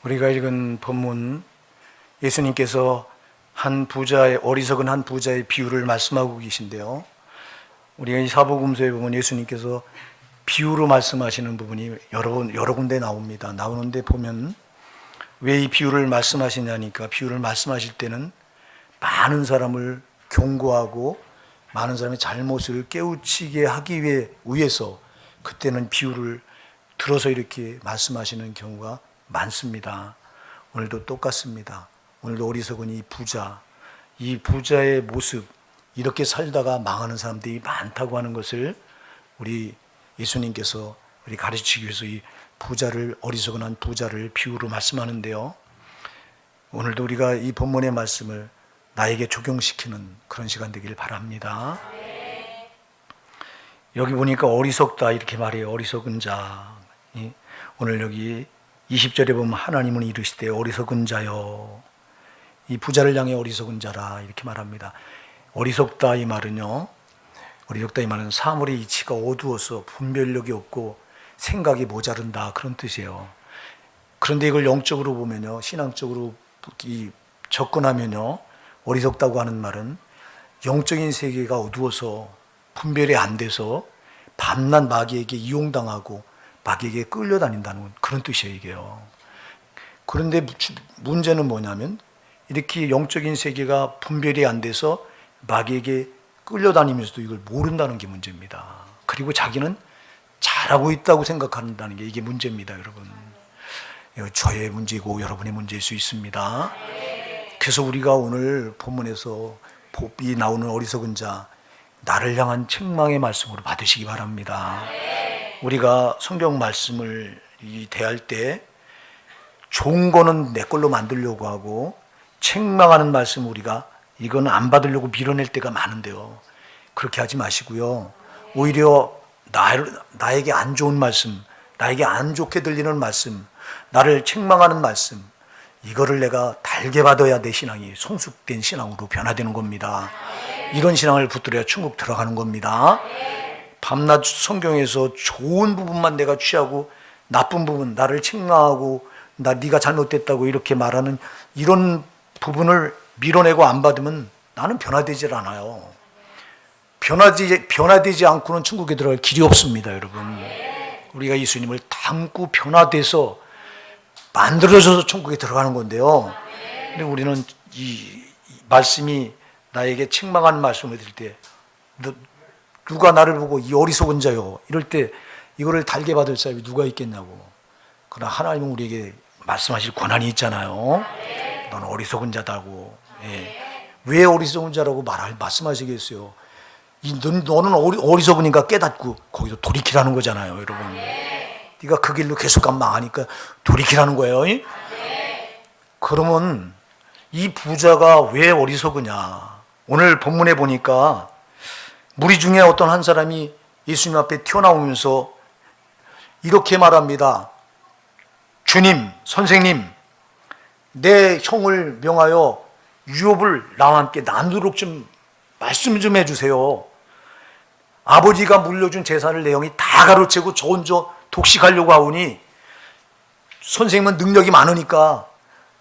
우리가 읽은 본문, 예수님께서 어리석은 한 부자의 비유를 말씀하고 계신데요. 우리가 이 사복음서에 보면 예수님께서 비유로 말씀하시는 부분이 여러 군데 나옵니다. 나오는데 보면 왜 이 비유를 말씀하시냐니까, 비유를 말씀하실 때는 많은 사람을 경고하고 많은 사람의 잘못을 깨우치게 하기 위해서 그때는 비유를 들어서 이렇게 말씀하시는 경우가 많습니다. 오늘도 똑같습니다. 오늘도 어리석은 이 부자의 모습, 이렇게 살다가 망하는 사람들이 많다고 하는 것을 우리 예수님께서 우리 가르치기 위해서 이 어리석은 한 부자를 비유로 말씀하는데요. 오늘도 우리가 이 본문의 말씀을 나에게 적용시키는 그런 시간 되길 바랍니다. 여기 보니까 어리석다 이렇게 말해요. 어리석은 자. 오늘 여기 20절에 보면 하나님은 이르시되 어리석은 자여, 이 부자를 향해 어리석은 자라 이렇게 말합니다. 어리석다 이 말은요, 어리석다 이 말은 사물의 이치가 어두워서 분별력이 없고 생각이 모자른다 그런 뜻이에요. 그런데 이걸 영적으로 보면요, 신앙적으로 접근하면요, 어리석다고 하는 말은 영적인 세계가 어두워서 분별이 안 돼서 밤낮 마귀에게 이용당하고 마귀에게 끌려다닌다는 그런 뜻이에요, 이게요. 그런데 문제는 뭐냐면 이렇게 영적인 세계가 분별이 안 돼서 마귀에게 끌려다니면서도 이걸 모른다는 게 문제입니다. 그리고 자기는 잘하고 있다고 생각한다는 게 이게 문제입니다, 여러분. 저의 문제고 여러분의 문제일 수 있습니다. 그래서 우리가 오늘 본문에서 이 나오는 어리석은 자, 나를 향한 책망의 말씀으로 받으시기 바랍니다. 우리가 성경 말씀을 대할 때 좋은 거는 내 걸로 만들려고 하고 책망하는 말씀 우리가 이건 안 받으려고 밀어낼 때가 많은데요. 그렇게 하지 마시고요. 오히려 나에게 안 좋은 말씀, 나에게 안 좋게 들리는 말씀, 나를 책망하는 말씀, 이거를 내가 달게 받아야 내 신앙이 성숙된 신앙으로 변화되는 겁니다. 이런 신앙을 붙들어야 천국 들어가는 겁니다. 밤낮 성경에서 좋은 부분만 내가 취하고 나쁜 부분, 나를 책망하고 네가 잘못됐다고 이렇게 말하는 이런 부분을 밀어내고 안 받으면 나는 변화되질 않아요. 변화되지 않고는 천국에 들어갈 길이 없습니다, 여러분. 우리가 예수님을 닮고 변화돼서 만들어져서 천국에 들어가는 건데요. 근데 우리는 이 말씀이 나에게 책망하는 말씀을 드릴 때 누가 나를 보고 이 어리석은 자요 이럴 때 이거를 달게 받을 사람이 누가 있겠냐고. 그러나 하나님은 우리에게 말씀하실 권한이 있잖아요. 너는 어리석은 자다고. 왜 어리석은 자라고 말씀하시겠어요? 너는 어리석으니까 깨닫고 거기서 돌이키라는 거잖아요, 여러분. 네가 그 길로 계속 가면 망하니까 돌이키라는 거예요. 그러면 이 부자가 왜 어리석으냐? 오늘 본문에 보니까 무리 중에 어떤 한 사람이 예수님 앞에 튀어나오면서 이렇게 말합니다. 주님, 선생님, 내 형을 명하여 유업을 나와 함께 나누도록 좀 말씀 좀 해주세요. 아버지가 물려준 재산을 내 형이 다 가로채고 저 혼자 독식하려고 하오니 선생님은 능력이 많으니까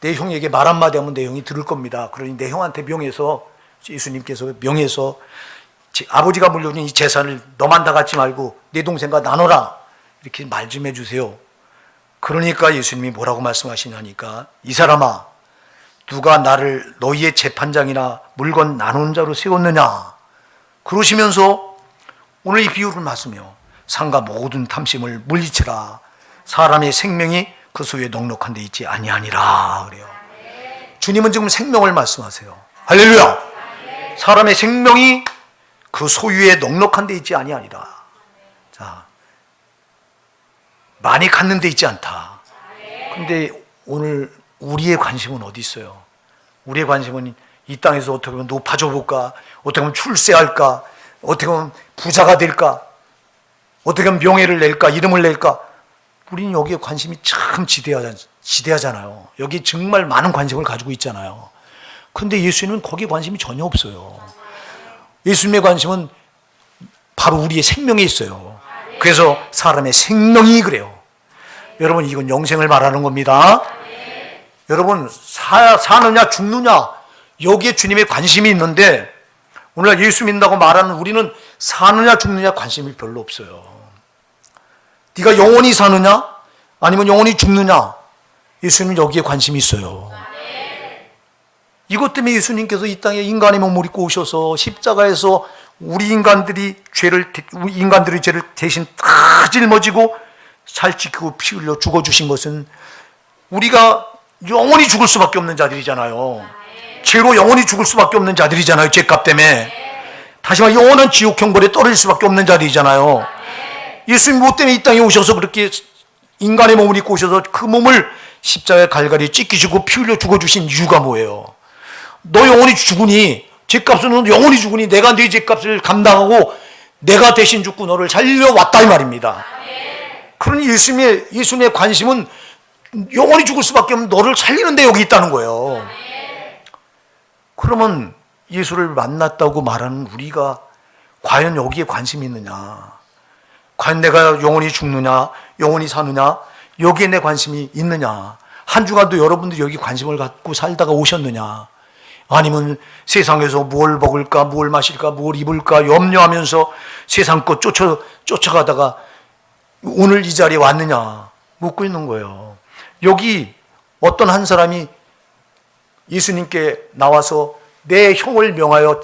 내 형에게 말 한마디 하면 내 형이 들을 겁니다. 그러니 내 형한테 명해서, 예수님께서 명해서 아버지가 물려준 이 재산을 너만 다 갖지 말고 내 동생과 나눠라, 이렇게 말 좀 해주세요. 그러니까 예수님이 뭐라고 말씀하시냐니까, 이 사람아, 누가 나를 너희의 재판장이나 물건 나누는 자로 세웠느냐? 그러시면서 오늘 이 비유를 말씀해요. 상가 모든 탐심을 물리치라. 사람의 생명이 그 소유에 넉넉한 데 있지 아니하니라 그래요. 주님은 지금 생명을 말씀하세요. 할렐루야. 사람의 생명이 그 소유에 넉넉한 데 있지 아니하니라. 자, 많이 갖는 데 있지 않다. 근데 오늘 우리의 관심은 어디 있어요? 우리의 관심은 이 땅에서 어떻게 하면 높아져 볼까? 어떻게 하면 출세할까? 어떻게 하면 부자가 될까? 어떻게 하면 명예를 낼까? 이름을 낼까? 우리는 여기에 관심이 참 지대하잖아요. 여기 정말 많은 관심을 가지고 있잖아요. 근데 예수님은 거기에 관심이 전혀 없어요. 예수님의 관심은 바로 우리의 생명에 있어요. 그래서 사람의 생명이 그래요. 여러분, 이건 영생을 말하는 겁니다. 여러분 사느냐 죽느냐 여기에 주님의 관심이 있는데 오늘날 예수 믿는다고 말하는 우리는 사느냐 죽느냐 관심이 별로 없어요. 네가 영원히 사느냐 아니면 영원히 죽느냐 예수님은 여기에 관심이 있어요. 이것 때문에 예수님께서 이 땅에 인간의 몸을 입고 오셔서 십자가에서 우리 인간들의 죄를 대신 다 짊어지고 살 지키고 피 흘려 죽어주신 것은 우리가 영원히 죽을 수밖에 없는 자들이잖아요. 죄로 영원히 죽을 수밖에 없는 자들이잖아요. 죄값 때문에. 다시 말해 영원한 지옥 형벌에 떨어질 수밖에 없는 자들이잖아요. 예수님 뭐 때문에 이 땅에 오셔서 그렇게 인간의 몸을 입고 오셔서 그 몸을 십자가에 갈갈이 찢기시고 피 흘려 죽어주신 이유가 뭐예요? 너 영원히 죽으니 죄값은 너 영원히 죽으니 내가 네 죄값을 감당하고 내가 대신 죽고 너를 살려왔다 이 말입니다. 그러니 예수님의 관심은 영원히 죽을 수밖에 없는 너를 살리는 데 여기 있다는 거예요. 그러면 예수를 만났다고 말하는 우리가 과연 여기에 관심이 있느냐? 과연 내가 영원히 죽느냐? 영원히 사느냐? 여기에 내 관심이 있느냐? 한 주간도 여러분들이 여기 관심을 갖고 살다가 오셨느냐? 아니면 세상에서 뭘 먹을까, 뭘 마실까, 뭘 입을까 염려하면서 세상 것 쫓아가다가 오늘 이 자리에 왔느냐? 묻고 있는 거예요. 여기 어떤 한 사람이 예수님께 나와서 내 형을 명하여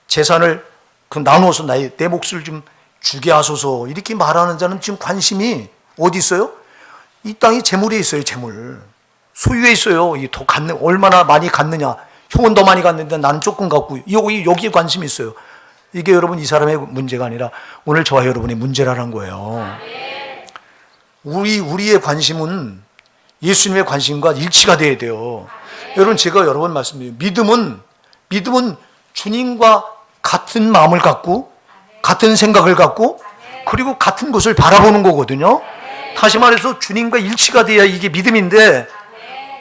재산을 나누어서 내 몫을 좀 주게 하소서 이렇게 말하는 자는 지금 관심이 어디 있어요? 이 땅이 재물에 있어요. 재물 소유에 있어요. 얼마나 많이 갖느냐. 형은 더 많이 갖는데 나는 조금 갖고 여기에 관심이 있어요. 이게 여러분 이 사람의 문제가 아니라 오늘 저와 여러분의 문제라는 거예요. 우리의 관심은 예수님의 관심과 일치가 돼야 돼요. 여러분 제가 여러 번 말씀드려요. 믿음은 주님과 같은 마음을 갖고 같은 생각을 갖고 그리고 같은 것을 바라보는 거거든요. 다시 말해서 주님과 일치가 돼야 이게 믿음인데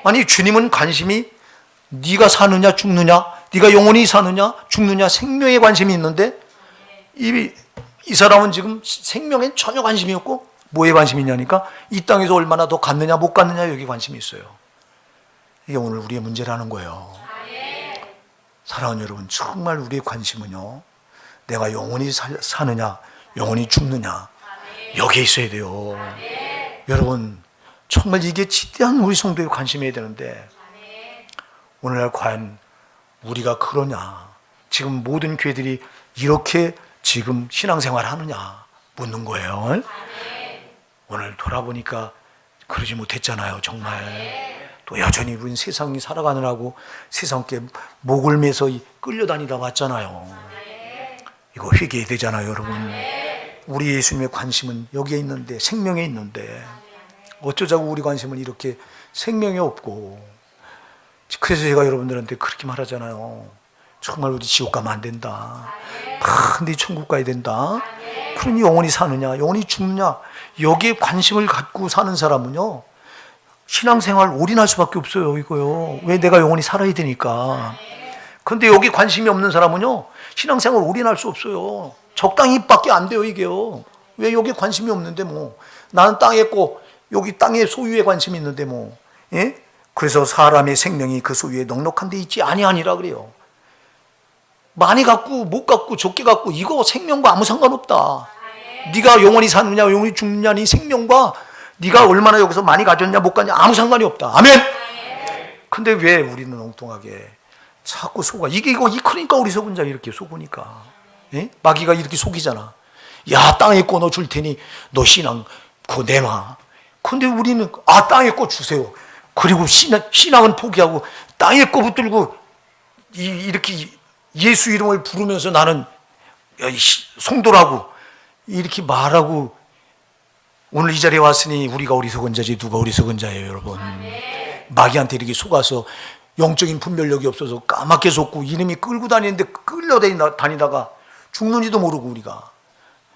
아니 주님은 관심이 네가 사느냐 죽느냐 네가 영원히 사느냐 죽느냐 생명에 관심이 있는데 이 사람은 지금 생명엔 전혀 관심이 없고 뭐에 관심이 있냐니까 이 땅에서 얼마나 더 갖느냐 못 갖느냐 여기 관심이 있어요. 이게 오늘 우리의 문제라는 거예요. 사랑하는 여러분 정말 우리의 관심은요 내가 영원히 사느냐 영원히 죽느냐 여기에 있어야 돼요. 여러분 정말 이게 지대한 우리 성도의 관심이어야 되는데 오늘날 과연 우리가 그러냐 지금 모든 교회들이 이렇게 지금 신앙생활 하느냐 묻는 거예요. 오늘 돌아보니까 그러지 못했잖아요. 정말 또 여전히 우린 세상이 살아가느라고 세상께 목을 매서 끌려다니다 왔잖아요. 이거 회개해야 되잖아요. 여러분 우리 예수님의 관심은 여기에 있는데 생명에 있는데 어쩌자고 우리 관심은 이렇게 생명이 없고 그래서 제가 여러분들한테 그렇게 말하잖아요. 정말 우리 지옥 가면 안 된다. 근데 천국 가야 된다. 그러니 영원히 사느냐 영원히 죽느냐 여기에 관심을 갖고 사는 사람은요 신앙생활 올인할 수밖에 없어요. 이거요. 왜 내가 영원히 살아야 되니까. 근데 여기 관심이 없는 사람은요 신앙생활 올인할 수 없어요. 적당히 입밖에 안 돼요. 이게요. 왜 여기에 관심이 없는데 뭐 나는 땅에 있고 여기 땅의 소유에 관심이 있는데 뭐 예? 그래서 사람의 생명이 그 소유에 넉넉한 데 있지 아니하니라 그래요. 많이 갖고 못 갖고 적게 갖고 이거 생명과 아무 상관없다. 네가 영원히 사느냐 영원히 죽느냐 네 생명과 네가 얼마나 여기서 많이 가졌냐 못 가냐 아무 상관이 없다. 아멘. 근데 왜 우리는 엉뚱하게 자꾸 속아. 그러니까 우리 속은 자 이렇게 속으니까 예? 마귀가 이렇게 속이잖아. 야 땅에 거 너 줄 테니 너 신앙 그거 내놔. 근데 우리는 땅에 거 주세요. 그리고 신앙은 포기하고 땅에 거 붙들고 이렇게 예수 이름을 부르면서 나는 성도라고 이렇게 말하고 오늘 이 자리에 왔으니 우리가 어리석은 자지 누가 어리석은 자예요 여러분. 마귀한테 이렇게 속아서 영적인 분별력이 없어서 까맣게 속고 이놈이 끌고 다니는데 끌려다니다가 죽는지도 모르고 우리가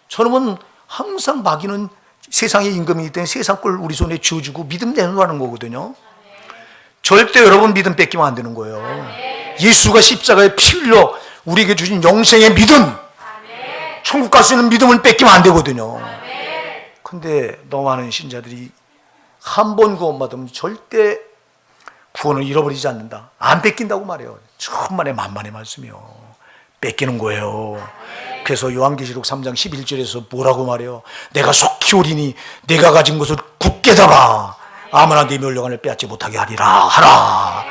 저놈은 항상 마귀는 세상의 임금이기 때문에 세상 걸 우리 손에 쥐어주고 믿음 내놓으라는 거거든요. 절대 여러분 믿음 뺏기면 안 되는 거예요. 예수가 십자가에 피 흘려 우리에게 주신 영생의 믿음 천국 갈 수 있는 믿음을 뺏기면 안 되거든요. 근데 너무 많은 신자들이 한 번 구원받으면 절대 구원을 잃어버리지 않는다. 안 뺏긴다고 말해요. 천만의 만만의 말씀이요. 뺏기는 거예요. 그래서 요한계시록 3장 11절에서 뭐라고 말해요? 내가 속히 오리니 내가 가진 것을 굳게 잡아 아무나 네 멸류관을 빼앗지 못하게 하리라 하라.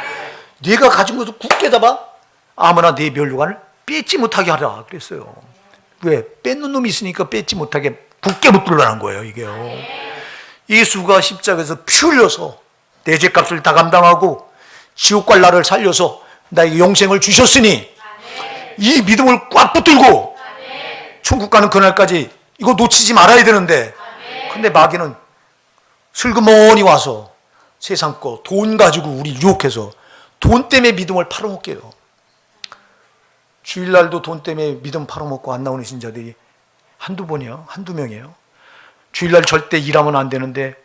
네가 가진 것을 굳게 잡아 아무나 네 멸류관을 뺏지 못하게 하라 그랬어요. 왜? 뺏는 놈이 있으니까 뺏지 못하게 굳게 붙들라는 거예요. 이게요. 예수가 십자가에서 피 흘려서 내 죄값을 다 감당하고 지옥 갈 나를 살려서 나에게 영생을 주셨으니 이 믿음을 꽉 붙들고 천국 가는 그날까지 이거 놓치지 말아야 되는데, 근데 마귀는 슬그머니 와서 세상 거 돈 가지고 우리 유혹해서 돈 때문에 믿음을 팔아먹게 해요. 주일날도 돈 때문에 믿음 팔아먹고 안 나오는 신자들이 한두 번이요, 한두 명이에요. 주일날 절대 일하면 안 되는데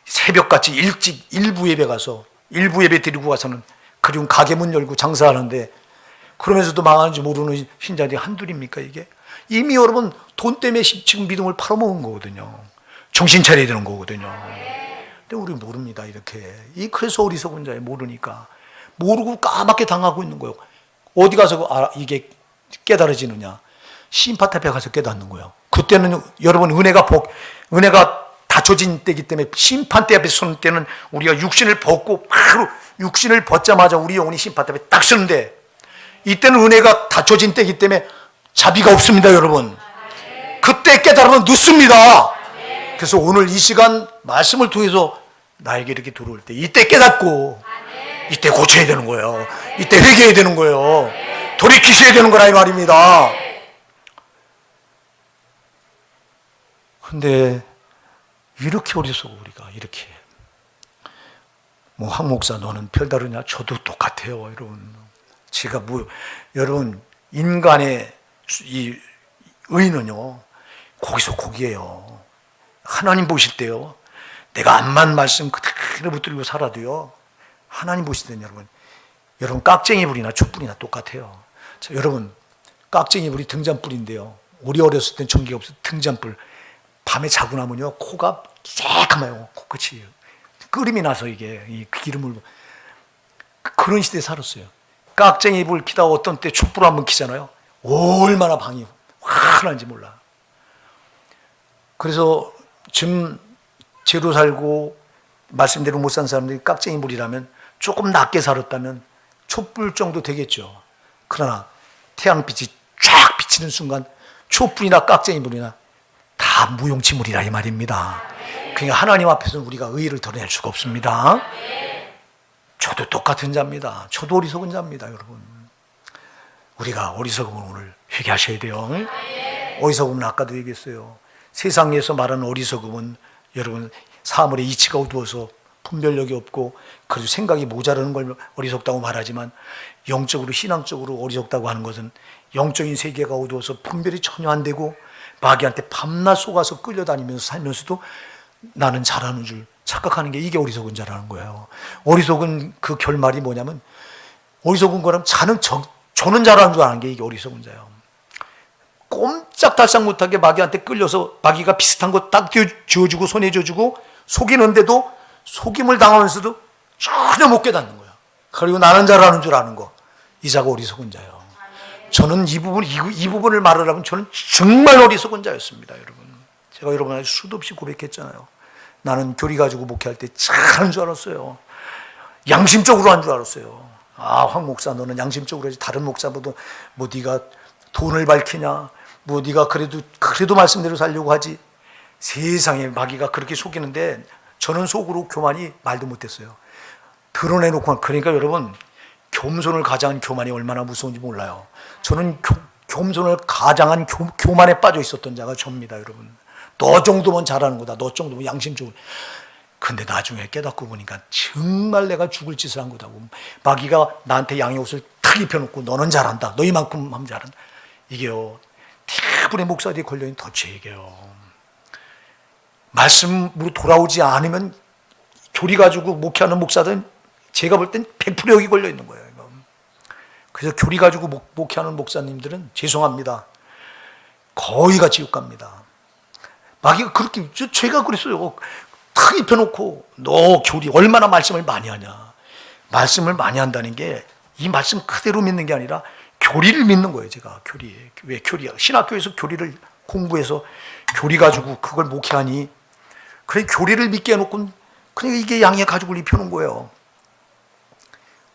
새벽같이 일찍 일부 예배 가서 일부 예배 드리고 가서는 그리운 가게 문 열고 장사하는데, 그러면서도 망하는지 모르는 신자들이 한둘입니까? 이게 이미 여러분 돈 때문에 지금 믿음을 팔아먹은 거거든요. 정신 차려야 되는 거거든요. 근데 우리 모릅니다. 이렇게 그래서 어리석은 자예요. 모르니까 모르고 까맣게 당하고 있는 거예요. 어디 가서 이게 깨달아지느냐? 심판 앞에 가서 깨닫는 거예요. 그때는 여러분 은혜가 닫혀진 때이기 때문에 심판대 앞에 서는 때는 우리가 육신을 벗고 바로 육신을 벗자마자 우리 영혼이 심판 앞에 딱 서는데, 이때는 은혜가 닫혀진 때이기 때문에 자비가 없습니다. 여러분 그때 깨달으면 늦습니다. 그래서 오늘 이 시간 말씀을 통해서 나에게 이렇게 들어올 때 이때 깨닫고 이때 고쳐야 되는 거예요. 이때 회개해야 되는 거예요. 돌이키셔야 되는 거라 이 말입니다. 근데 이렇게 어리석어. 우리가 이렇게 황 목사 너는 별다르냐? 저도 똑같아요. 여러분 제가 여러분 인간의 이 의는요 고기서 고기예요. 하나님 보실 때요 내가 암만 말씀 그대로 붙들고 살아도요 하나님 보실 때는 여러분 깍쟁이 불이나 촛불이나 똑같아요. 자, 여러분 깍쟁이 불이 등잔불인데요, 우리 어렸을 땐 전기가 없어서 등잔불 밤에 자고 나면요 코가 새까매요. 코끝이 끓음이 나서 이게 이 기름을, 그런 시대에 살았어요. 깍쟁이 불 키다가 어떤 때 촛불 한번 키잖아요. 얼마나 방이 환한지 몰라. 그래서 지금 제로 살고 말씀대로 못 산 사람들이 깍쟁이 불이라면 조금 낮게 살았다면 촛불 정도 되겠죠. 그러나 태양빛이 쫙 비치는 순간 촛불이나 깍쟁이 불이나 다 무용지물이라 이 말입니다. 그러니까 하나님 앞에서는 우리가 의의를 드러낼 수가 없습니다. 저도 똑같은 자입니다. 저도 어리석은 자입니다. 여러분 우리가 어리석음을 오늘 회개하셔야 돼요. 어리석음은 아까도 얘기했어요. 세상에서 말하는 어리석음은 여러분 사물의 이치가 어두워서 분별력이 없고 그래도 생각이 모자라는 걸 어리석다고 말하지만, 영적으로 신앙적으로 어리석다고 하는 것은 영적인 세계가 어두워서 분별이 전혀 안 되고 마귀한테 밤낮 속아서 끌려다니면서 살면서도 나는 잘하는 줄 착각하는 게, 이게 어리석은 자라는 거예요. 어리석은 그 결말이 뭐냐면, 어리석은 거라면 저는 잘하는 줄 아는 게 이게 어리석은 자예요. 꼼짝달싹 못하게 마귀한테 끌려서 마귀가 비슷한 거 딱 쥐어주고 손에 쥐어주고 속이는데도 속임을 당하면서도 전혀 못 깨닫는 거예요. 그리고 나는 잘하는 줄 아는 거, 이 자가 어리석은 자예요. 저는 이 부분을 말하려면 저는 정말 어리석은 자였습니다. 여러분 제가 여러분한테 수도 없이 고백했잖아요. 나는 교리 가지고 목회할 때 잘하는 줄 알았어요. 양심적으로 한 줄 알았어요. 황 목사 너는 양심적으로 하지, 다른 목사보다 네가 돈을 밝히냐, 네가 그래도 말씀대로 살려고 하지. 세상에 마귀가 그렇게 속이는데 저는 속으로 교만이 말도 못했어요. 드러내놓고. 그러니까 여러분 겸손을 가장한 교만이 얼마나 무서운지 몰라요. 저는 겸손을 가장한 교만에 빠져 있었던 자가 접니다. 여러분 너 정도면 잘하는 거다, 너 정도면 양심적으로. 근데 나중에 깨닫고 보니까 정말 내가 죽을 짓을 한 거다고. 마귀가 나한테 양의 옷을 탁 입혀놓고 너는 잘한다, 너희만큼 하면 잘한다. 이게요 대부분의 목사들이 걸려있는 덫이에요. 말씀으로 돌아오지 않으면 교리 가지고 목회하는 목사들은 제가 볼 땐 100% 여기 걸려있는 거예요. 그래서 교리 가지고 목회하는 목사님들은 죄송합니다, 거의가 지옥 갑니다. 마귀가 그렇게, 제가 그랬어요. 탁 입혀놓고 너 교리 얼마나 말씀을 많이 하냐, 말씀을 많이 한다는 게 이 말씀 그대로 믿는 게 아니라 교리를 믿는 거예요. 제가 교리. 왜 교리야? 신학교에서 교리를 공부해서 교리 가지고 그걸 목회하니 그래 교리를 믿게 해놓고 그러니까 이게 양의 가죽을 입혀놓은 거예요.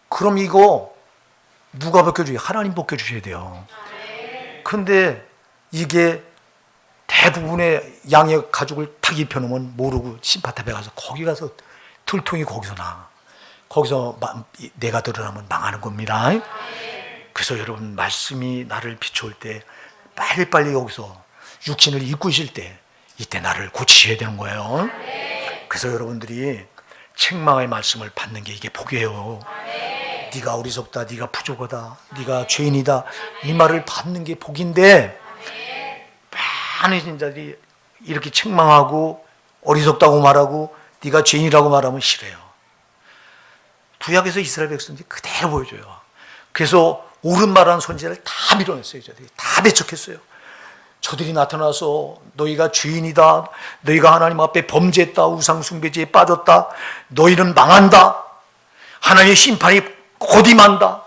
그럼 이거 누가 벗겨줘요? 하나님 벗겨주셔야 돼요. 근데 이게 대부분의 양의 가죽을 탁 입혀놓으면 모르고 심파탑에 가서 거기 가서 들통이 거기서 나. 거기서 내가 드러나면 망하는 겁니다. 그래서 여러분 말씀이 나를 비춰올 때 빨리빨리 여기서 육신을 입고 있을 때 이때 나를 고치셔야 되는 거예요. 그래서 여러분들이 책망의 말씀을 받는 게 이게 복이에요. 네가 어리석다, 네가 부족하다, 네가 죄인이다 이 말을 받는 게 복인데 많은 신자들이 이렇게 책망하고 어리석다고 말하고 네가 죄인이라고 말하면 싫어요. 구약에서 이스라엘 백성들이 그대로 보여줘요. 그래서 옳은 말하는 선지자를 다 밀어냈어요. 저들이 다 배척했어요. 저들이 나타나서 너희가 죄인이다, 너희가 하나님 앞에 범죄했다, 우상숭배지에 빠졌다, 너희는 망한다, 하나님의 심판이 곧 임한다,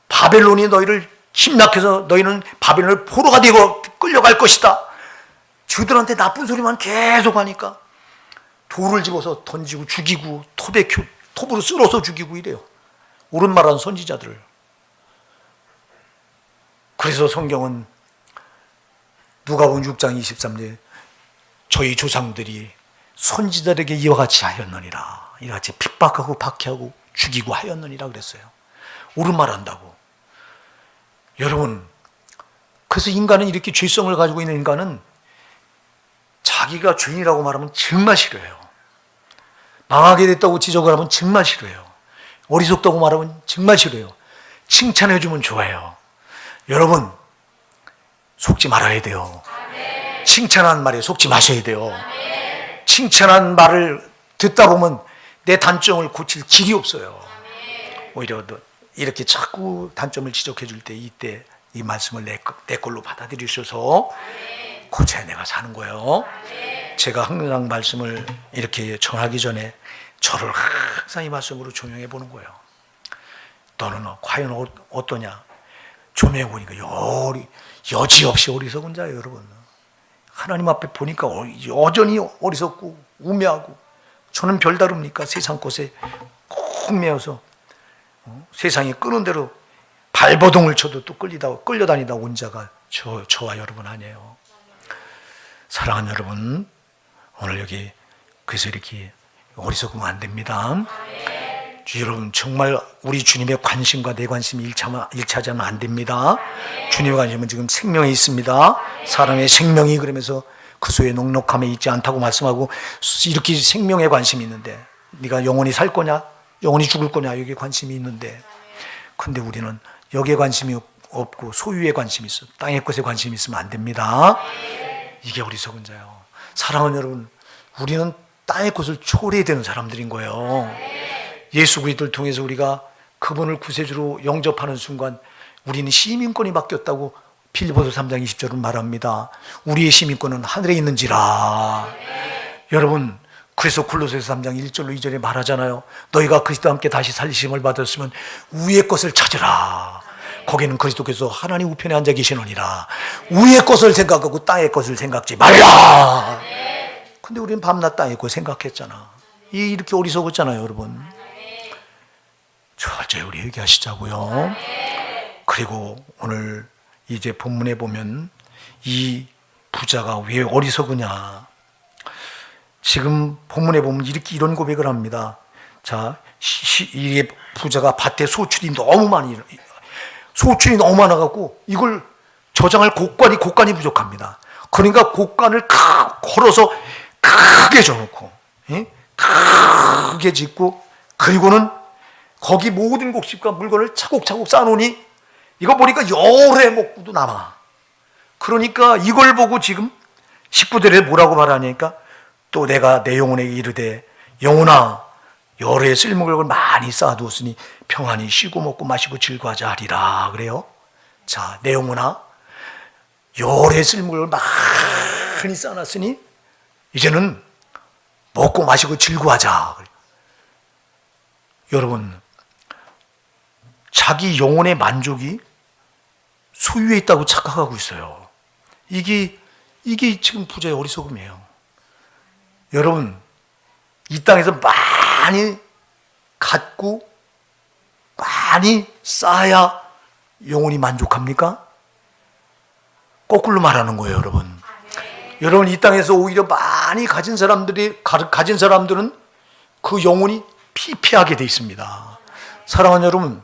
바벨론이 너희를 침략해서 너희는 바벨론의 포로가 되고 끌려갈 것이다. 저들한테 나쁜 소리만 계속 하니까 돌을 집어서 던지고 죽이고 톱으로 쓸어서 죽이고 이래요. 옳은 말하는 선지자들을. 그래서 성경은 누가복음 6장 23절에 저희 조상들이 선지자들에게 이와 같이 하였느니라. 이와 같이 핍박하고 박해하고 죽이고 하였느니라 그랬어요. 옳은 말 한다고. 여러분, 그래서 인간은 이렇게 죄성을 가지고 있는 인간은 자기가 죄인이라고 말하면 정말 싫어해요. 망하게 됐다고 지적을 하면 정말 싫어해요. 어리석다고 말하면 정말 싫어해요. 칭찬해주면 좋아해요. 여러분, 속지 말아야 돼요. 칭찬한 말에 속지 마셔야 돼요. 칭찬한 말을 듣다 보면 내 단점을 고칠 길이 없어요. 오히려 이렇게 자꾸 단점을 지적해 줄 때 이때 이 말씀을 내 걸로 받아들이셔서 고쳐야 내가 사는 거예요. 제가 항상 말씀을 이렇게 전하기 전에 저를 항상 이 말씀으로 조명해 보는 거예요. 너는 과연 어떠냐? 조명해 보니까 여지없이 어리석은 자예요, 여러분. 하나님 앞에 보니까 여전히 어리석고 우매하고 저는 별다릅니까? 세상 것에 꼭 매여서 세상이 끄는 대로 발버둥을 쳐도 또 끌려다니다 온 자가 저와 여러분 아니에요. 사랑하는 여러분, 오늘 여기 그래서 이렇게 어리석으면 안 됩니다. 여러분 정말 우리 주님의 관심과 내 관심이 일치하면 안 됩니다. 주님의 관심은 지금 생명에 있습니다. 사람의 생명이 그러면서 그 소의 녹록함에 있지 않다고 말씀하고 이렇게 생명에 관심이 있는데 네가 영원히 살 거냐 영원히 죽을 거냐 여기에 관심이 있는데 근데 우리는 여기에 관심이 없고 소유에 관심이 있어 땅의 것에 관심이 있으면 안 됩니다. 이게 어리석은 자예요. 사랑하는 여러분, 우리는 땅의 것을 초래해야 되는 사람들인 거예요. 예수 그리스도를 통해서 우리가 그분을 구세주로 영접하는 순간 우리는 시민권이 바뀌었다고 빌립보서 3장 20절은 말합니다. 우리의 시민권은 하늘에 있는지라. 여러분, 그래서 골로새서 3장 1절로 2절에 말하잖아요. 너희가 그리스도와 함께 다시 살리심을 받았으면 위의 것을 찾으라. 거기는 그리스도께서 하나님 우편에 앉아 계시느니라. 위의 것을 생각하고 땅의 것을 생각지 말라. 근데 우리는 밤낮 땅의 것 생각했잖아. 이렇게 어리석었잖아요, 여러분. 철저히 우리 얘기하시자고요. 그리고 오늘 이제 본문에 보면 이 부자가 왜 어리석으냐. 지금 본문에 보면 이런 고백을 합니다. 자, 이 부자가 밭에 소출이 너무 많아갖고 이걸 저장할 곡간이 부족합니다. 그러니까 곡간을 걸어서 크게 져놓고, 크게 짓고, 그리고는 거기 모든 곡식과 물건을 차곡차곡 쌓아놓으니 이거 보니까 열해 먹고도 남아. 그러니까 이걸 보고 지금 식구들이 뭐라고 말하니까 또 내가 내 영혼에게 이르되 영혼아 열해 쓸먹을 걸 많이 쌓아두었으니 평안히 쉬고 먹고 마시고 즐거워하자 하리라 그래요. 자, 내 영혼아 열해 쓸먹을 걸 많이 쌓아놨으니 이제는 먹고 마시고 즐거워하자. 여러분 자기 영혼의 만족이 소유에 있다고 착각하고 있어요. 이게 지금 부자의 어리석음이에요. 여러분, 이 땅에서 많이 갖고 많이 쌓아야 영혼이 만족합니까? 거꾸로 말하는 거예요, 여러분. 여러분, 이 땅에서 오히려 많이 가진 사람들은 그 영혼이 피폐하게 돼 있습니다. 사랑하는 여러분,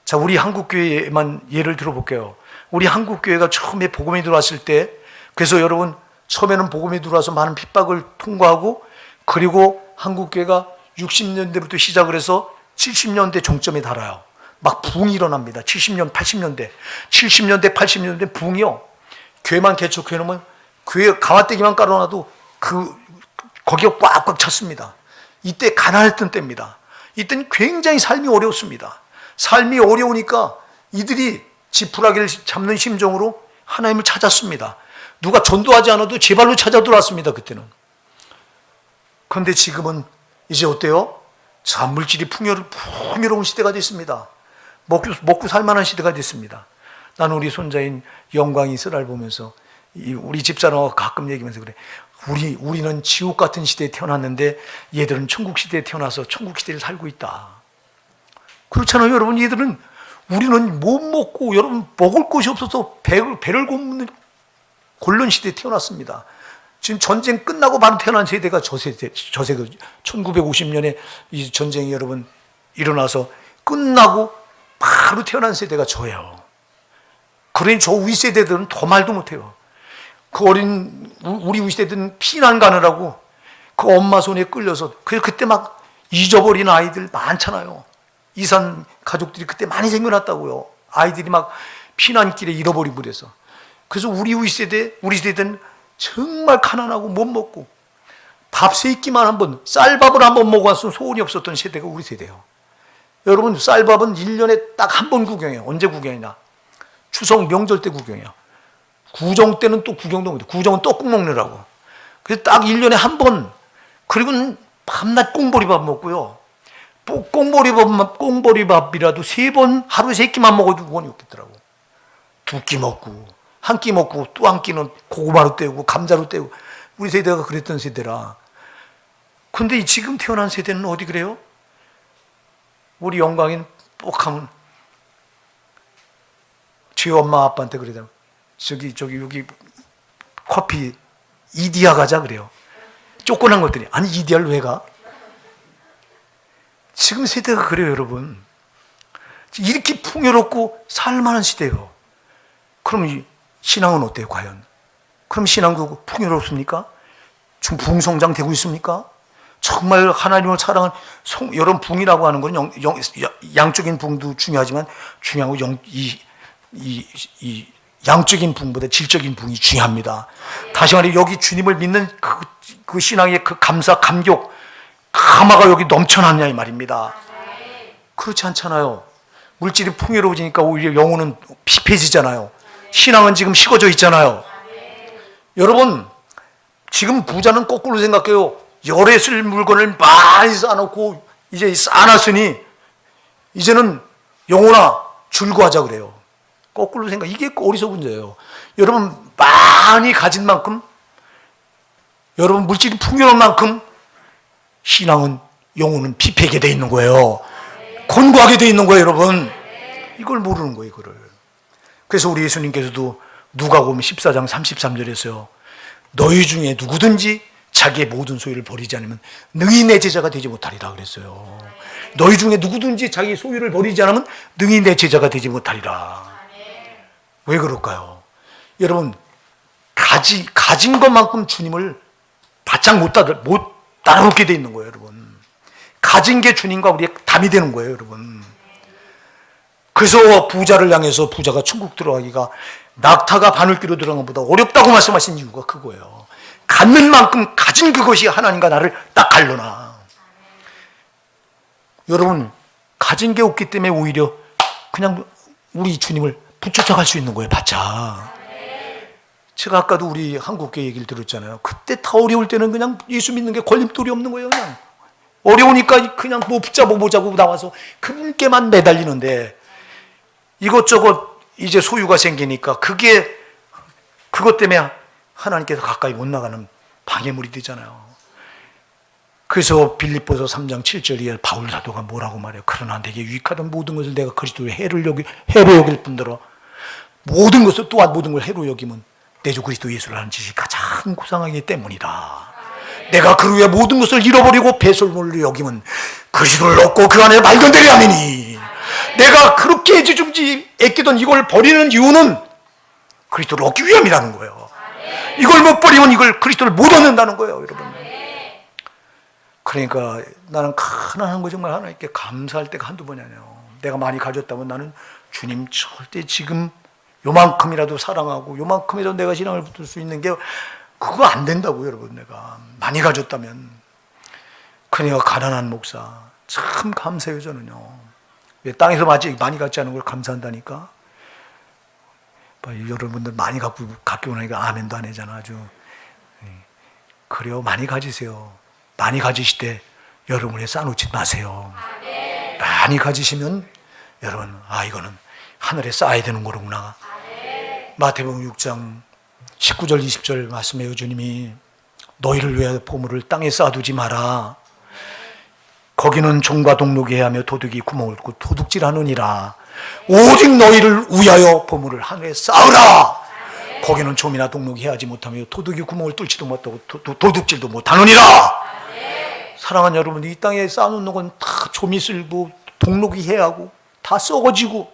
자, 우리 한국교회만 예를 들어볼게요. 우리 한국교회가 처음에 복음이 들어왔을 때, 그래서 여러분, 처음에는 복음이 들어와서 많은 핍박을 통과하고, 그리고 한국교회가 60년대부터 시작을 해서 70년대 종점에 달아요. 막 부흥이 일어납니다. 70년, 80년대. 70년대, 80년대 부흥이요. 교회만 개척해놓으면 교회 가마떼기만 깔아놔도 거기가 꽉꽉 찼습니다. 이때 가난했던 때입니다. 이때는 굉장히 삶이 어려웠습니다. 삶이 어려우니까 이들이 지푸라기를 잡는 심정으로 하나님을 찾았습니다. 누가 전도하지 않아도 제 발로 찾아 들어왔습니다. 그때는. 그런데 지금은 이제 어때요? 자, 물질이 풍요로운 시대가 됐습니다. 먹고 살만한 시대가 됐습니다. 나는 우리 손자인 영광이 이스라엘 보면서 우리 집사람하고 가끔 얘기하면서 그래. 우리는 지옥 같은 시대에 태어났는데 얘들은 천국 시대에 태어나서 천국 시대를 살고 있다. 그렇잖아요, 여러분. 우리는 못 먹고 여러분 먹을 곳이 없어서 배를 고른 시대에 태어났습니다. 지금 전쟁 끝나고 바로 태어난 세대가 저 세대 1950년에 이 전쟁이 여러분 일어나서 끝나고 바로 태어난 세대가 저예요. 그러니 저 위 세대들은 더 말도 못해요. 우리 위 세대들은 피난 가느라고 그 엄마 손에 끌려서 그때 막 잊어버린 아이들 많잖아요. 이산 가족들이 그때 많이 생겨났다고요. 아이들이 막 피난길에 잃어버리고 그래서. 그래서 우리 세대는 정말 가난하고 못 먹고 밥 3끼만 쌀밥을 한번 먹어봤으면 소원이 없었던 세대가 우리 세대예요. 여러분, 쌀밥은 1년에 딱 한 번 구경해요. 언제 구경이냐? 추석 명절 때 구경해요. 구정 때는 또 구경도 못해요. 구정은 떡국 먹느라고. 그래서 딱 1년에 한 번, 그리고 밤낮 꽁보리밥 먹고요. 꽁보리밥이라도 3번, 하루에 3끼만 먹어도 원이 없겠더라고. 2끼 먹고, 1끼 먹고, 또 1끼는 고구마로 때우고, 감자로 때우고. 우리 세대가 그랬던 세대라. 근데 지금 태어난 세대는 어디 그래요? 우리 영광인 뻑하면, 제 엄마 아빠한테 그러잖아. 여기 커피 이디야 가자 그래요. 쫓겨난 것들이. 아니, 이디야를 왜 가? 지금 세대가 그래요, 여러분. 이렇게 풍요롭고 살만한 시대예요. 그럼 이 신앙은 어때요, 과연? 그럼 신앙도 풍요롭습니까? 지금 부흥성장 되고 있습니까? 정말 하나님을 사랑하는 여러분, 부흥이라고 하는 건 양적인 부흥도 중요하지만 중요하고 이 양적인 부흥보다 질적인 부흥이 중요합니다. 다시 말해, 여기 주님을 믿는 그 신앙의 그 감사, 감격, 감화가 여기 넘쳐났냐 이 말입니다. 그렇지 않잖아요. 물질이 풍요로워지니까 오히려 영혼은 피폐해지잖아요. 신앙은 지금 식어져 있잖아요. 여러분, 지금 부자는 거꾸로 생각해요. 열에 쓸 물건을 많이 쌓아놓고 이제 쌓아놨으니 이제는 영혼아 줄구하자 그래요. 거꾸로 생각. 이게 어리석은 죄예요. 여러분, 많이 가진 만큼, 여러분 물질이 풍요로운 만큼 신앙은, 영혼은 피폐하게 돼 있는 거예요. 곤고하게 돼 있는 거예요, 여러분. 이걸 모르는 거예요, 이거를. 그래서 우리 예수님께서도 누가복음 14장 33절에서요. 너희 중에 누구든지 자기의 모든 소유를 버리지 않으면 능히 내 제자가 되지 못하리라 그랬어요. 너희 중에 누구든지 자기 소유를 버리지 않으면 능히 내 제자가 되지 못하리라. 왜 그럴까요? 여러분, 가진 것만큼 주님을 바짝 못 따라오게 돼 있는 거예요, 여러분. 가진 게 주님과 우리의 담이 되는 거예요, 여러분. 그래서 부자를 향해서 부자가 천국 들어가기가 낙타가 바늘귀로 들어가는 것보다 어렵다고 말씀하신 이유가 그거예요. 갖는 만큼 가진 그것이 하나님과 나를 딱 갈르나. 여러분, 가진 게 없기 때문에 오히려 그냥 우리 주님을 부쫓아갈 수 있는 거예요, 바짝. 제가 아까도 우리 한국교회 얘기를 들었잖아요. 그때 다 어려울 때는 그냥 예수 믿는 게 걸림돌이 없는 거예요, 그냥. 어려우니까 그냥 뭐 붙잡아보자고 나와서 그분께만 매달리는데, 이것저것 이제 소유가 생기니까 그것 때문에 하나님께서 가까이 못 나가는 방해물이 되잖아요. 그래서 빌립보서 3장 7절에 바울 사도가 뭐라고 말해요? 그러나 내게 유익하던 모든 것을 내가 그리스도의 해로 여길 뿐더러 모든 것을 또한 모든 걸 해로 여기면 내 주 그리스도 예수를 아는 지식이 가장 고상하기 때문이다. 내가 그 후에 모든 것을 잃어버리고 배설물로 여기면 그리스도를 얻고 그 안에 말건되리 하미니. 내가 그렇게 애지중지 애끼던 이걸 버리는 이유는 그리스도를 얻기 위함이라는 거예요. 이걸 못 버리면 이걸 그리스도를 못 얻는다는 거예요, 여러분. 그러니까 나는 가난한 거 정말 하나님께 감사할 때가 한두 번이 아니에요. 내가 많이 가졌다면 나는 주님 절대 지금 요만큼이라도 사랑하고 요만큼이라도 내가 신앙을 붙들 수 있는 게 그거 안 된다고, 여러분. 내가 많이 가졌다면. 그러니까 가난한 목사 참 감사해요, 저는요. 왜 땅에서 많이 갖지 않은 걸 감사한다니까. 여러분들 많이 갖고 나니까 아멘도 안 하잖아. 아주. 그래요, 많이 가지세요. 많이 가지실 때 여러분에 쌓아놓지 마세요. 많이 가지시면 여러분, 이거는 하늘에 쌓아야 되는 거구나. 마태복음 6장 19절 20절 말씀해요. 주님이 너희를 위하여 보물을 땅에 쌓아두지 마라. 거기는 종과 동록이 해하며 도둑이 구멍을 뚫고 도둑질하느니라. 오직 너희를 위하여 보물을 하늘에 쌓으라. 거기는 좀이나 동록이 해하지 못하며 도둑이 구멍을 뚫지도 못하고 도둑질도 못하느니라. 사랑하는 여러분, 이 땅에 쌓아놓는 건 다 좀이 쓸고 동록이 해하고 다 썩어지고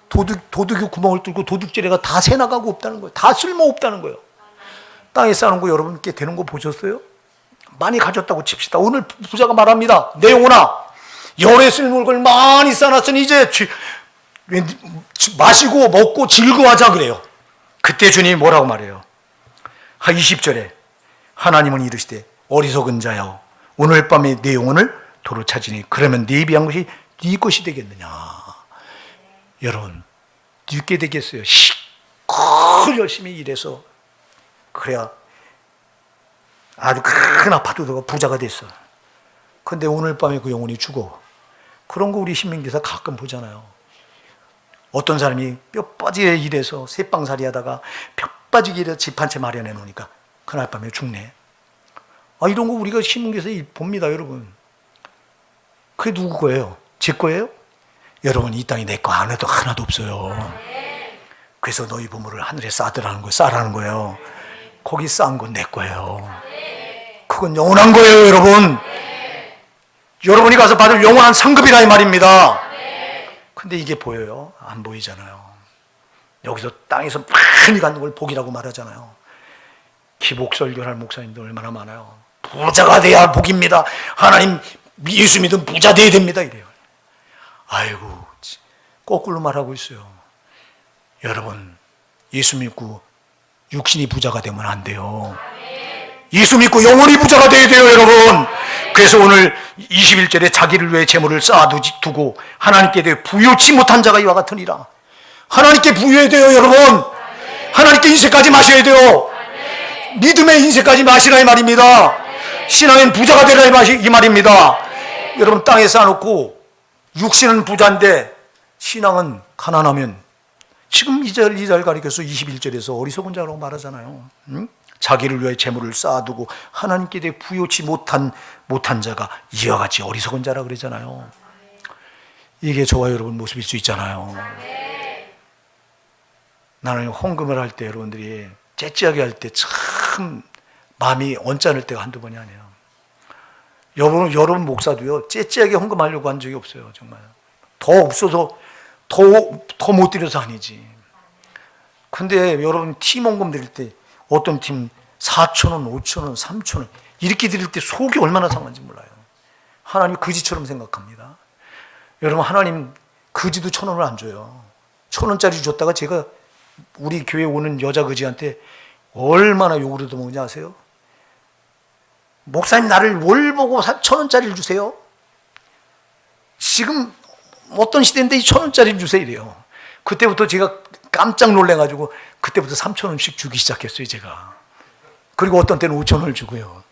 도둑이 구멍을 뚫고 도둑질해가 다 새나가고 없다는 거예요. 다 쓸모없다는 거예요. 땅에 쌓아놓은 거 여러분께 되는 거 보셨어요? 많이 가졌다고 칩시다. 오늘 부자가 말합니다. 내 영혼아, 열에 쓸모를 걸 많이 쌓아놨으니 이제 마시고 먹고 즐거워하자 그래요. 그때 주님이 뭐라고 말해요? 20절에 하나님은 이르시되 어리석은 자여 오늘 밤에 내 영혼을 도로 찾으니 그러면 네 비한 것이 네 것이 되겠느냐. 여러분, 늦게 되겠어요. 시끌 열심히 일해서 그래야 아주 큰 아파트가 부자가 됐어. 근데 오늘 밤에 그 영혼이 죽어. 그런 거 우리 신명기사 가끔 보잖아요. 어떤 사람이 뼈 빠지게 일해서 새빵살이 하다가 뼈 빠지게 일해서 집 한 채 마련해 놓으니까 그날 밤에 죽네. 이런 거 우리가 신문기에서 봅니다, 여러분. 그게 누구 거예요? 제 거예요? 여러분, 이 땅에 내 거 하나도 없어요. 그래서 너희 보물을 하늘에 쌓으라는 거예요. 거기 쌓은 건 내 거예요. 그건 영원한 거예요, 여러분. 여러분이 가서 받을 영원한 상급이라 이 말입니다. 근데 이게 보여요? 안 보이잖아요. 여기서 땅에서 많이 갖는 걸 복이라고 말하잖아요. 기복설교를 할 목사님들 얼마나 많아요. 부자가 돼야 복입니다. 하나님 예수 믿으면 부자 돼야 됩니다, 이래요. 아이고, 거꾸로 말하고 있어요. 여러분, 예수 믿고 육신이 부자가 되면 안 돼요. 예수 믿고 영원히 부자가 돼야 돼요, 여러분. 그래서 오늘 21절에 자기를 위해 재물을 쌓아두고 하나님께 대해 부요치 못한 자가 이와 같으니라. 하나님께 부요해야 돼요, 여러분. 하나님께 인색하지 마셔야 돼요. 믿음의 인색하지 마시라 이 말입니다. 신앙엔 부자가 되라 이 말입니다. 여러분, 땅에 쌓아놓고 육신은 부자인데 신앙은 가난하면 지금 이 절 가리켜서 21절에서 어리석은 자라고 말하잖아요. 응? 자기를 위해 재물을 쌓아두고 하나님께 대해 부요치 못한 자가 이와 같이 어리석은 자라 그러잖아요. 이게 저와 여러분 모습일 수 있잖아요. 나는 헌금을 할 때 여러분들이 째째하게 할 때 참 마음이 언짢을 때가 한두 번이 아니에요. 여러분 목사도요, 째째하게 헌금하려고 한 적이 없어요, 정말. 더 없어서 더 못 드려서 아니지. 근데 여러분 팀 헌금 드릴 때 어떤 팀 4,000원, 5,000원, 3,000원 이렇게 드릴 때 속이 얼마나 상한지 몰라요. 하나님 거지처럼 생각합니다. 여러분, 하나님 거지도 1,000원을 안 줘요. 1,000원짜리 줬다가 제가 우리 교회 오는 여자 거지한테 얼마나 욕을 얻어먹는지 아세요? 목사님, 나를 뭘 보고 1,000원짜리를 주세요? 지금 어떤 시대인데 이 1,000원짜리를 주세요 이래요. 그때부터 제가 깜짝 놀래가지고 그때부터 3,000원씩 주기 시작했어요, 제가. 그리고 어떤 때는 5,000원을 주고요.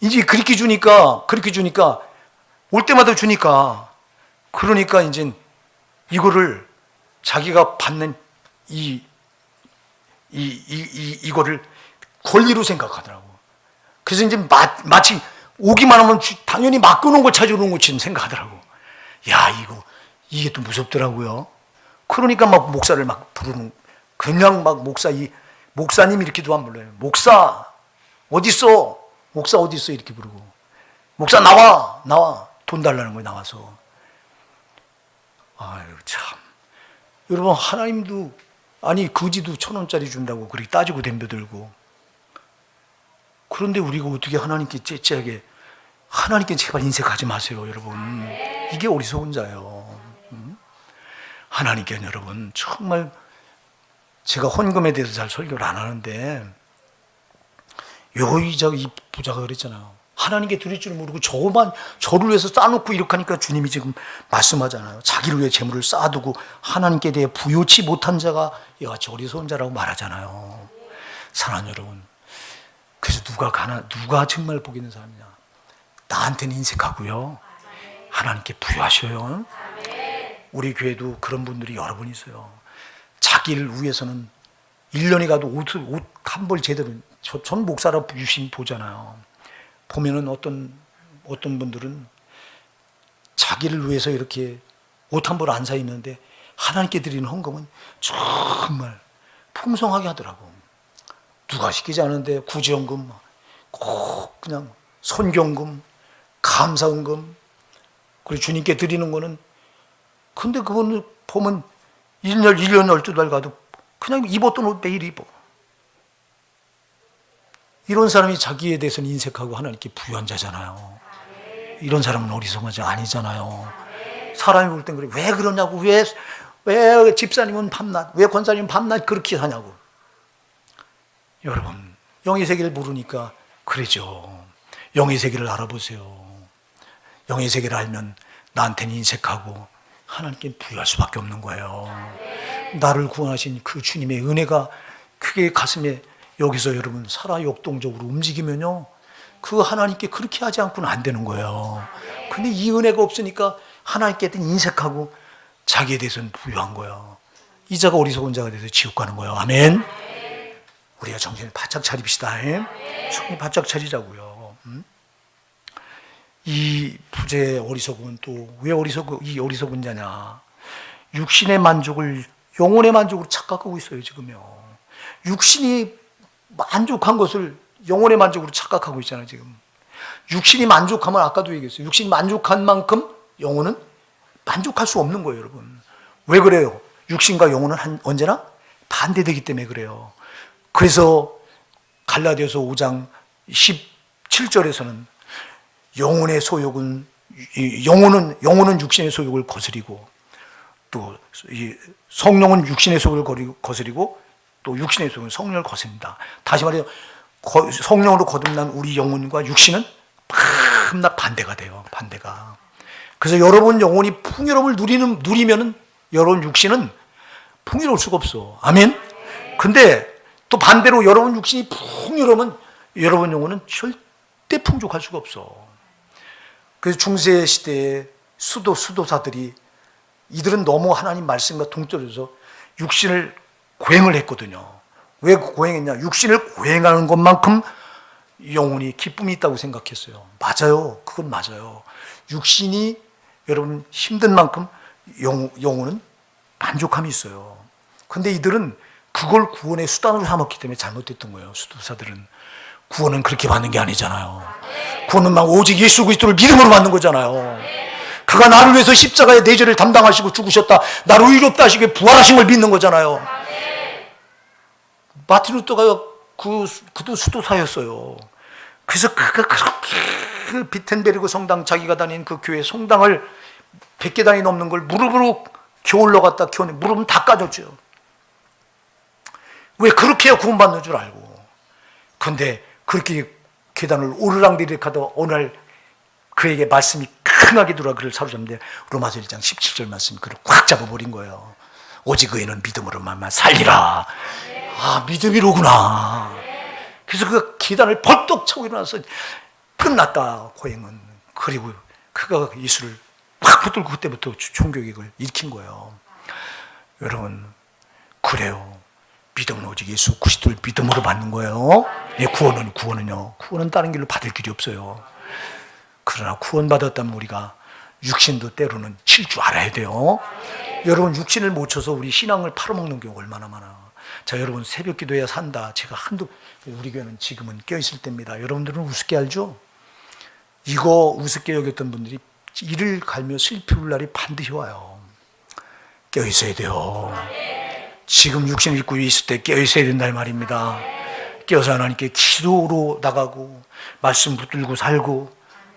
이제 그렇게 주니까 올 때마다 주니까 그러니까 이제 이거를 자기가 받는 이거를 권리로 생각하더라고. 그래서 이제 마치 오기만 하면 당연히 막 끄는 걸 찾아오는 것처럼 생각하더라고. 야, 이게 또 무섭더라고요. 그러니까 막 목사를 막 부르는, 그냥 막 목사님 이렇게도 안 불러요. 목사, 어딨어? 목사 어딨어? 이렇게 부르고. 목사 나와! 돈 달라는 거예요, 나와서. 아유, 참. 여러분, 하나님도, 아니, 거지도 1,000원짜리 준다고 그렇게 따지고 덤벼들고. 그런데 우리가 어떻게 하나님께 째째하게, 하나님께 제발 인색하지 마세요, 여러분. 이게 어리석은 자예요. 하나님께는 여러분, 정말, 제가 헌금에 대해서 잘 설교를 안 하는데, 이 부자가 그랬잖아요. 하나님께 드릴 줄 모르고 저를 위해서 쌓아놓고 이렇게 하니까 주님이 지금 말씀하잖아요. 자기를 위해 재물을 쌓아두고 하나님께 대해 부요치 못한 자가 이같이 어리석은 자라고 말하잖아요. 사랑하는 여러분, 그래서 누가 정말 복 있는 사람이냐? 나한테는 인색하고요, 하나님께 부유하셔요. 우리 교회도 그런 분들이 여러 분 있어요. 자기를 위해서는 1년이 가도 옷 한 벌 제대로, 전 목사라 유심 보잖아요. 보면은 어떤 분들은 자기를 위해서 이렇게 옷 한 벌 안 사 입는데 하나님께 드리는 헌금은 정말 풍성하게 하더라고. 누가 시키지 않은데 구제헌금, 꼭 그냥 선경금, 감사헌금, 그리고 주님께 드리는 거는, 근데 그거는 보면 1년 12달 가도 그냥 입었던 옷 매일 입어. 이런 사람이 자기에 대해서는 인색하고 하나님께 부유한 자잖아요. 이런 사람은 어리석은 자 아니잖아요. 사람이 볼 땐 그래. 왜 그러냐고. 왜 집사님은 밤낮, 왜 권사님은 밤낮 그렇게 하냐고. 여러분, 영의 세계를 모르니까 그러죠. 영의 세계를 알아보세요. 영의 세계를 알면 나한테는 인색하고 하나님께 부유할 수밖에 없는 거예요. 나를 구원하신 그 주님의 은혜가 그게 가슴에, 여기서 여러분 살아 역동적으로 움직이면요, 그 하나님께 그렇게 하지 않고는 안 되는 거예요. 근데 이 은혜가 없으니까 하나님께 인색하고 자기에 대해서는 부유한 거예요. 이 자가 어리석은 자가 돼서 지옥 가는 거예요. 아멘. 우리가 정신을 바짝 차립시다. 정신 바짝 차리자고요. 이 부재의 어리석음은 또 왜 어리석은 자냐? 육신의 만족을 영혼의 만족으로 착각하고 있어요, 지금요. 육신이 만족한 것을 영혼의 만족으로 착각하고 있잖아요, 지금. 육신이 만족하면, 아까도 얘기했어요, 육신이 만족한 만큼 영혼은 만족할 수 없는 거예요, 여러분. 왜 그래요? 육신과 영혼은 언제나 반대되기 때문에 그래요. 그래서 갈라디아서 5장 17절에서는 영혼의 소욕은, 영혼은 육신의 소욕을 거스리고, 또 성령은 육신의 소욕을 거스리고, 또 육신의 소욕은 성령을 거스립니다. 다시 말해서 성령으로 거듭난 우리 영혼과 육신은 밤낮 반대가 돼요. 반대가. 그래서 여러분 영혼이 풍요로움을 누리면은 여러분 육신은 풍요로울 수가 없어. 아멘. 근데 또 반대로 여러분 육신이 풍요로우면 여러분 영혼은 절대 풍족할 수가 없어. 그래서 중세 시대의 수도사들이, 이들은 너무 하나님 말씀과 동떨어져서 육신을 고행을 했거든요. 왜 고행했냐? 육신을 고행하는 것만큼 영혼이 기쁨이 있다고 생각했어요. 맞아요. 그건 맞아요. 육신이 여러분 힘든 만큼 영혼은 만족함이 있어요. 근데 이들은 그걸 구원의 수단으로 삼았기 때문에 잘못됐던 거예요. 수도사들은. 구원은 그렇게 받는 게 아니잖아요. 구원은 막 오직 예수 그리스도를 믿음으로 받는 거잖아요. 그가 나를 위해서 십자가의 내죄를 담당하시고 죽으셨다, 나를 의롭다 하시고 부활하신 걸 믿는 거잖아요. 마틴 루터가 그도 수도사였어요. 그래서 그가 그렇게 그 비텐베르그 성당, 자기가 다닌 그 교회 성당을 100계단이 넘는 걸 무릎으로 겨울러 갔다 키웠는데 무릎은 다 까졌죠. 왜? 그렇게 해야 구원받는 줄 알고. 근데 그렇게 계단을 오르락내리락 하다 어느 날 그에게 말씀이 크하게 들어와 그를 사로잡는데, 로마서 1장 17절 말씀이 그를 꽉 잡아버린 거예요. 오직 의인은 믿음으로만 살리라. 아, 믿음이로구나. 그래서 그 계단을 벌떡 차고 일어나서 끝났다, 고행은. 그리고 그가 예수를 확 붙들고 그때부터 종교개혁을 일으킨 거예요. 여러분, 그래요. 믿음은 오직 예수 그리스도를 믿음으로 받는 거예요. 예, 구원은요. 구원은 다른 길로 받을 길이 없어요. 그러나 구원받았다면 우리가 육신도 때로는 칠 줄 알아야 돼요. 여러분, 육신을 못 쳐서 우리 신앙을 팔아먹는 경우가 얼마나 많아. 자, 여러분, 새벽 기도해야 산다. 제가 우리 교회는 지금은 껴있을 때입니다. 여러분들은 우습게 알죠? 이거 우습게 여겼던 분들이 이를 갈며 슬플 날이 반드시 와요. 껴있어야 돼요. 지금 육신을 입고 있을 때 껴있어야 된다는 말입니다. 껴서 하나님께 기도로 나가고 말씀 붙들고 살고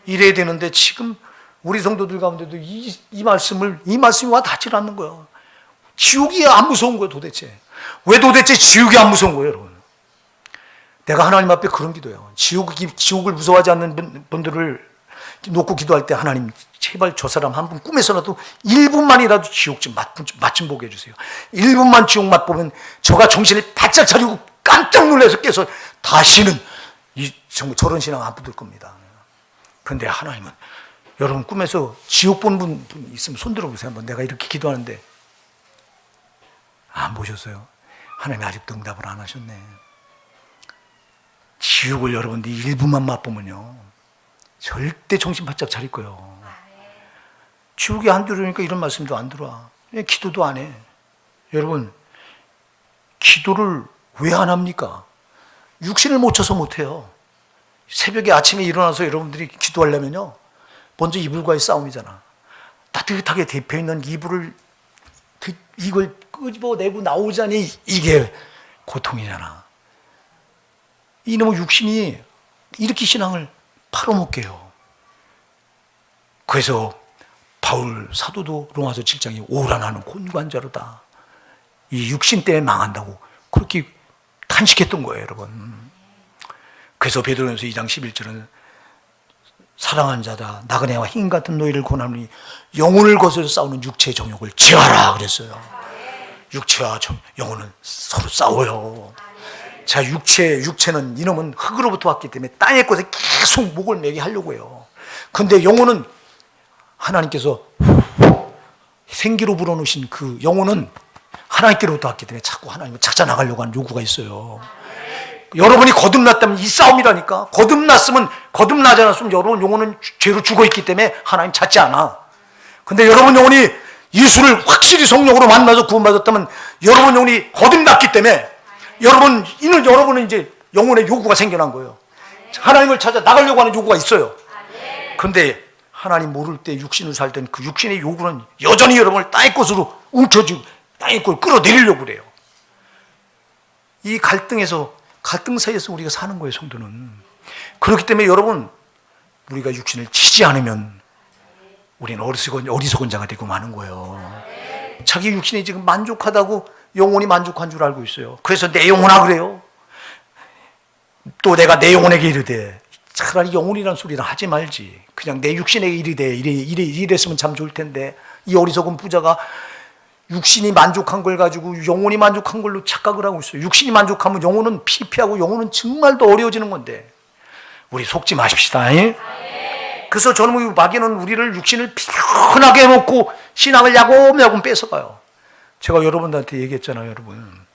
이래야 되는데, 지금 우리 성도들 가운데도 이 말씀이 와 닿질 않는 거야. 지옥이 안 무서운 거야 도대체. 왜 도대체 지옥이 안 무서운 거예요, 여러분? 내가 하나님 앞에 그런 기도해요. 지옥을 무서워하지 않는 분들을 놓고 기도할 때, 하나님 제발 저 사람 한 분 꿈에서라도 1분만이라도 지옥 좀 맛 좀 보게 해주세요. 1분만 지옥 맛 보면 저가 정신을 바짝 차리고 깜짝 놀라서 깨서 다시는 저런 신앙 안 붙을 겁니다. 그런데 하나님은, 여러분 꿈에서 지옥 본 분 있으면 손 들어보세요. 한번. 내가 이렇게 기도하는데 안 보셨어요? 하나님이 아직도 응답을 안 하셨네. 지옥을 여러분들이 1분만 맛보면요 절대 정신 바짝 차릴 거예요. 지옥이 안 들어오니까 이런 말씀도 안 들어와. 기도도 안 해. 여러분, 기도를 왜 안 합니까? 육신을 못 쳐서 못 해요. 새벽에 아침에 일어나서 여러분들이 기도하려면요, 먼저 이불과의 싸움이잖아. 따뜻하게 대표있는 이걸 끄집어내고 나오자니 이게 고통이잖아. 이놈의 육신이 이렇게 신앙을 팔아먹게 해요. 그래서 바울 사도도 로마서 7장에 오라 나는 곤고한자로다. 이 육신 때문에 망한다고 그렇게 탄식했던 거예요, 여러분. 그래서 베드로전서 2장 11절은 사랑하는 자다 나그네와 흰 같은 노예를 권하노니 영혼을 거스려 싸우는 육체의 정욕을 제하라 그랬어요. 육체와 영혼은 서로 싸워요. 자, 육체는 이놈은 흙으로부터 왔기 때문에 땅의 것에 계속 목을 매게 하려고 해요. 근데 영혼은 하나님께서 생기로 불어넣으신 그 영혼은 하나님께로부터 왔기 때문에 자꾸 하나님을 찾아 나가려고 하는 요구가 있어요. 여러분이 거듭났다면 이 싸움이라니까. 거듭나지 않았으면 여러분 영혼은 죄로 죽어있기 때문에 하나님 찾지 않아. 근데 여러분 영혼이 예수를 확실히 성령으로 만나서 구원받았다면 여러분 영혼이 거듭났기 때문에 여러분은 이제 영혼의 요구가 생겨난 거예요. 하나님을 찾아 나가려고 하는 요구가 있어요. 근데 하나님 모를 때 육신을 살 때는 그 육신의 요구는 여전히 여러분을 땅의 것으로 움켜쥐고 땅의 것을 끌어내리려고 그래요. 이 갈등 사이에서 우리가 사는 거예요, 성도는. 그렇기 때문에 여러분, 우리가 육신을 치지 않으면 우리는 어리석은 자가 되고 마는 거예요. 자기 육신이 지금 만족하다고 영혼이 만족한 줄 알고 있어요. 그래서 내 영혼아 그래요. 또 내가 내 영혼에게 이르되, 차라리 영혼이라는 소리를 하지 말지. 그냥 내 육신에게 이르되 이랬으면 참 좋을 텐데, 이 어리석은 부자가 육신이 만족한 걸 가지고 영혼이 만족한 걸로 착각을 하고 있어요. 육신이 만족하면 영혼은 피폐하고 영혼은 정말 더 어려워지는 건데 우리 속지 마십시다. 그래서 저는 마귀는 우리를 육신을 피곤하게 해놓고 신앙을 야곱야곱 뺏어가요. 제가 여러분들한테 얘기했잖아요. 여러분,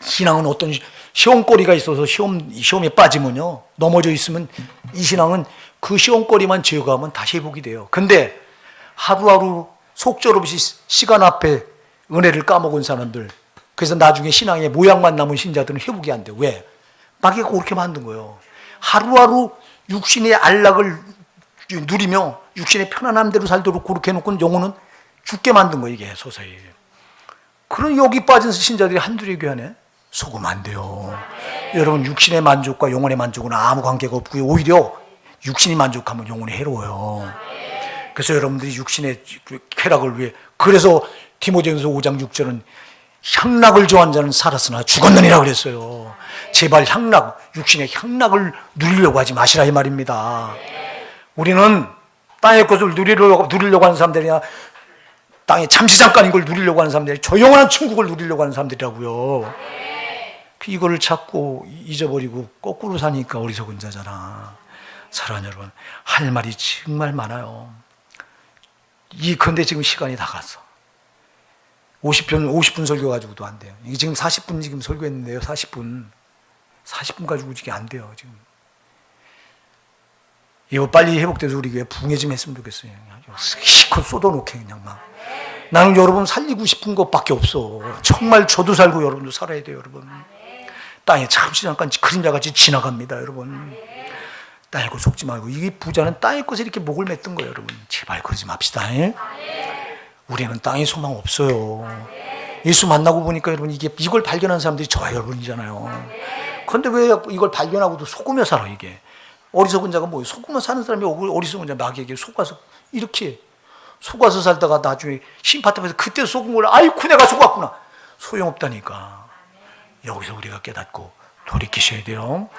신앙은 어떤 시험거리가 있어서 시험에 빠지면요, 넘어져 있으면 이 신앙은 그 시험거리만 제거하면 다시 회복이 돼요. 근데 하루하루 속절없이 시간 앞에 은혜를 까먹은 사람들, 그래서 나중에 신앙의 모양만 남은 신자들은 회복이 안 돼. 왜? 마귀가 그렇게 만든 거예요. 하루하루 육신의 안락을 누리며 육신의 편안한 대로 살도록 그렇게 해놓고 영혼은 죽게 만든 거예요, 이게 서서히. 그런 여기 빠진 신자들이 한둘이 교회네? 속으면 안 돼요. 여러분, 육신의 만족과 영혼의 만족은 아무 관계가 없고요. 오히려 육신이 만족하면 영혼이 해로워요. 그래서 여러분들이 육신의 쾌락을 위해, 그래서 디모데전서 5장 6절은 향락을 좋아하는 자는 살았으나 죽었느니라 그랬어요. 제발 육신의 향락을 누리려고 하지 마시라 이 말입니다. 우리는 땅의 것을 누리려고 하는 사람들이나 땅의 잠시잠깐인 걸 누리려고 하는 사람들이 저 영원한 천국을 누리려고 하는 사람들이라고요. 이거를 찾고 잊어버리고 거꾸로 사니까 어리석은 자잖아. 사랑하는 여러분, 할 말이 정말 많아요. 근데 지금 시간이 다 갔어. 50분 설교 가지고도 안 돼요. 이게 지금 40분 지금 설교했는데요. 40분 가지고 이게 안 돼요. 지금 이거 빨리 회복돼서 우리 교회 부흥회 좀 했으면 좋겠어요. 시컷 쏟아놓게 그냥 막. 나는 여러분 살리고 싶은 것밖에 없어. 정말 저도 살고 여러분도 살아야 돼요, 여러분. 땅에 잠깐 그림자같이 지나갑니다, 여러분. 땅에 거 속지 말고. 이 부자는 땅의 것에 이렇게 목을 맸던 거예요, 여러분. 제발 그러지 맙시다. 우리는 땅에 소망 없어요. 예수 만나고 보니까 여러분 이걸 발견한 사람들이 저와 여러분이잖아요. 그런데 왜 이걸 발견하고도 속으며 살아 이게? 어리석은 자가 뭐예요? 속으며 사는 사람이 어리석은 자 마귀에게 속아서 이렇게 속아서 살다가 나중에 심판탑에서 그때 속은 걸 아이쿠 내가 속았구나. 소용없다니까. 여기서 우리가 깨닫고 돌이키셔야 돼요.